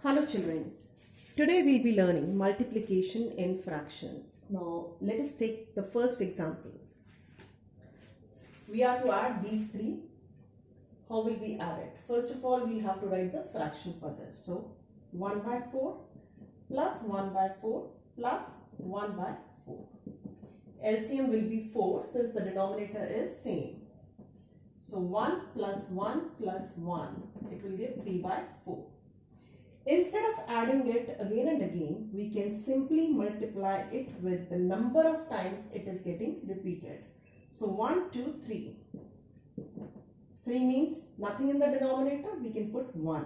Hello children, today we'll be learning multiplication in fractions. Now let us take the first example. We are to add these three. How will we add it? First of all, we'll have to write the fraction for this. So 1 by 4 plus 1 by 4 plus 1 by 4. LCM will be 4 since the denominator is same. So 1 plus 1 plus 1, it will give 3 by 4. Instead of adding it again and again, we can simply multiply it with the number of times it is getting repeated. So 1, 2, 3. 3 means nothing in the denominator, we can put 1.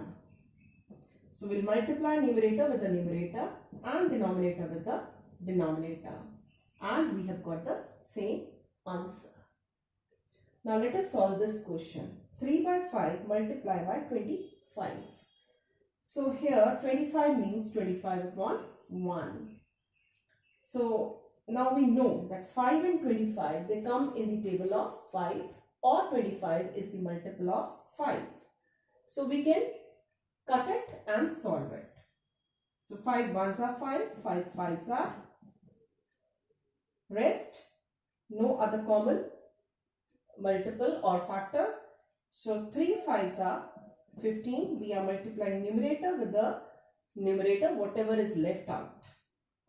So we'll multiply numerator with the numerator and denominator with the denominator. And we have got the same answer. Now let us solve this question. 3 by 5 multiplied by 25. So here 25 means 25 upon 1. So now we know that 5 and 25, they come in the table of 5, or 25 is the multiple of 5. So we can cut it and solve it. So 5 ones are 5, 5 fives are rest, no other common multiple or factor. So 3 fives are 15. We are multiplying numerator with the numerator, whatever is left out.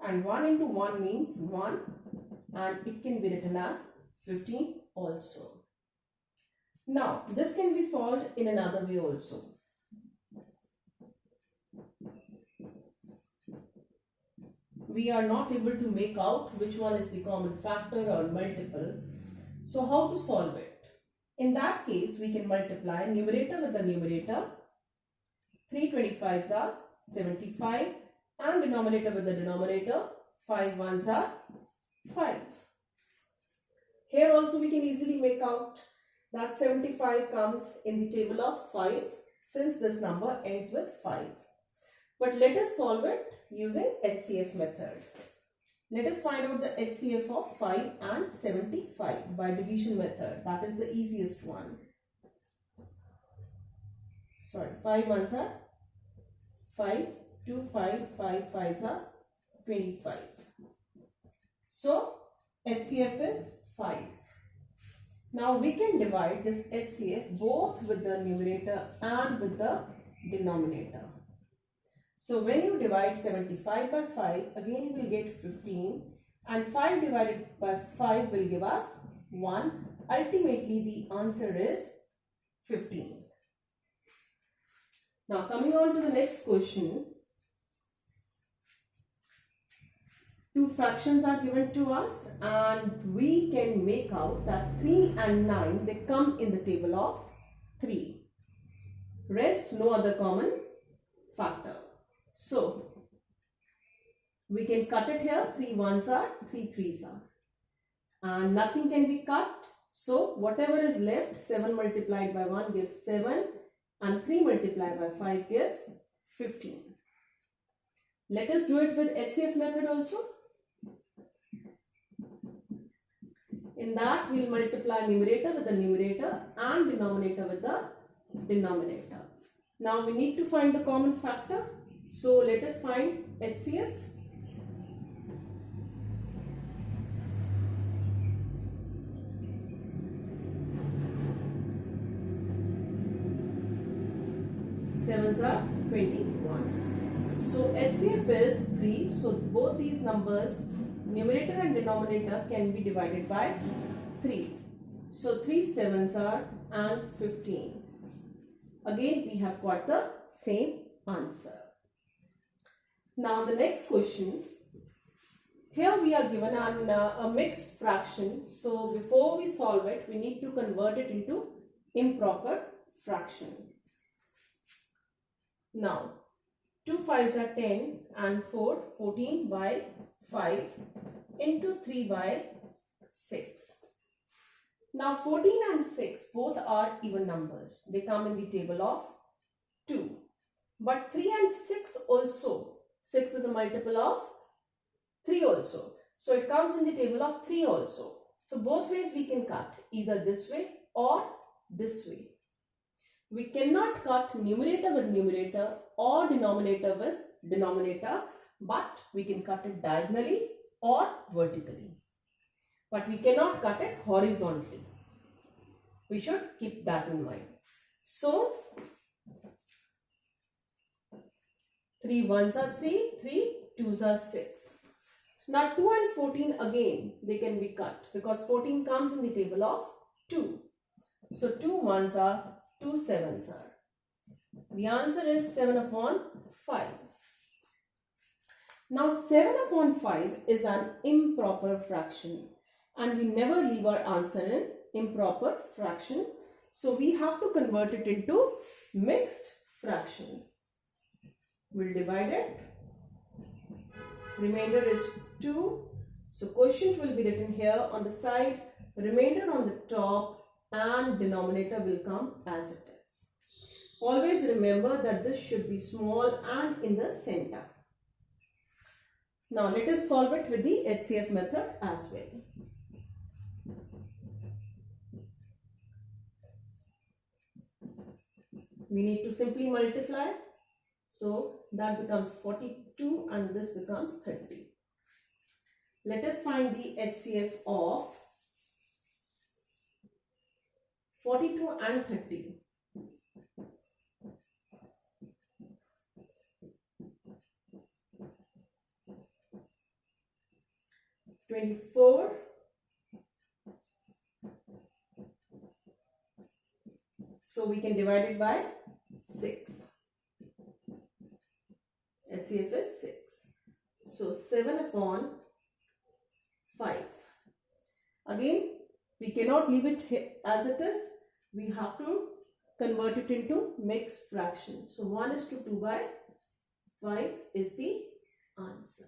And 1 into 1 means 1, and it can be written as 15 also. Now, this can be solved in another way also. We are not able to make out which one is the common factor or multiple. So, how to solve it? In that case, we can multiply numerator with the numerator. 3 25s are 75, and denominator with the denominator. 5 ones are 5. Here also we can easily make out that 75 comes in the table of 5 since this number ends with 5. But let us solve it using HCF method. Let us find out the HCF of 5 and 75 by division method. That is the easiest one. Sorry, 5 ones are 5, 2 5, 5 fives are 25. So HCF is 5. Now we can divide this HCF both with the numerator and with the denominator. So when you divide 75 by 5, again you will get 15, and 5 divided by 5 will give us 1. Ultimately the answer is 15. Now coming on to the next question. Two fractions are given to us, and we can make out that 3 and 9, they come in the table of 3. Rest, no other common factor. So, we can cut it here. 3 ones are, 3 threes are. And nothing can be cut. So, whatever is left, 7 multiplied by 1 gives 7. And 3 multiplied by 5 gives 15. Let us do it with HCF method also. In that, we will multiply numerator with the numerator and denominator with the denominator. Now, we need to find the common factor. So, let us find HCF. Sevens are 21. So, HCF is 3. So, both these numbers, numerator and denominator, can be divided by 3. So, 3 sevens are and 15. Again, we have got the same answer. Now the next question, here we are given a mixed fraction. So before we solve it, we need to convert it into improper fraction. Now 2 fives are 10 and 4, 14 by 5 into 3 by 6. Now 14 and 6 both are even numbers. They come in the table of 2. But 3 and 6 also. 6 is a multiple of 3 also. So it comes in the table of 3 also. So both ways we can cut, either this way or this way. We cannot cut numerator with numerator or denominator with denominator, but we can cut it diagonally or vertically. But we cannot cut it horizontally. We should keep that in mind. So, 3 ones are 3, 3 twos are 6. Now 2 and 14 again, they can be cut because 14 comes in the table of 2. So 2 ones are 2 sevens are. The answer is 7 upon 5. Now 7 upon 5 is an improper fraction and we never leave our answer in improper fraction. So we have to convert it into mixed fraction. We'll divide it. Remainder is 2. So quotient will be written here on the side, remainder on the top, and denominator will come as it is. Always remember that this should be small and in the center. Now let us solve it with the HCF method as well. We need to simply multiply. So that becomes 42 and this becomes 30. Let us find the HCF of 42 and 30. 24. So we can divide it by 6. HCF is 6. So 7 upon 5. Again, we cannot leave it as it is. We have to convert it into mixed fraction. So 1:2 by 5 is the answer.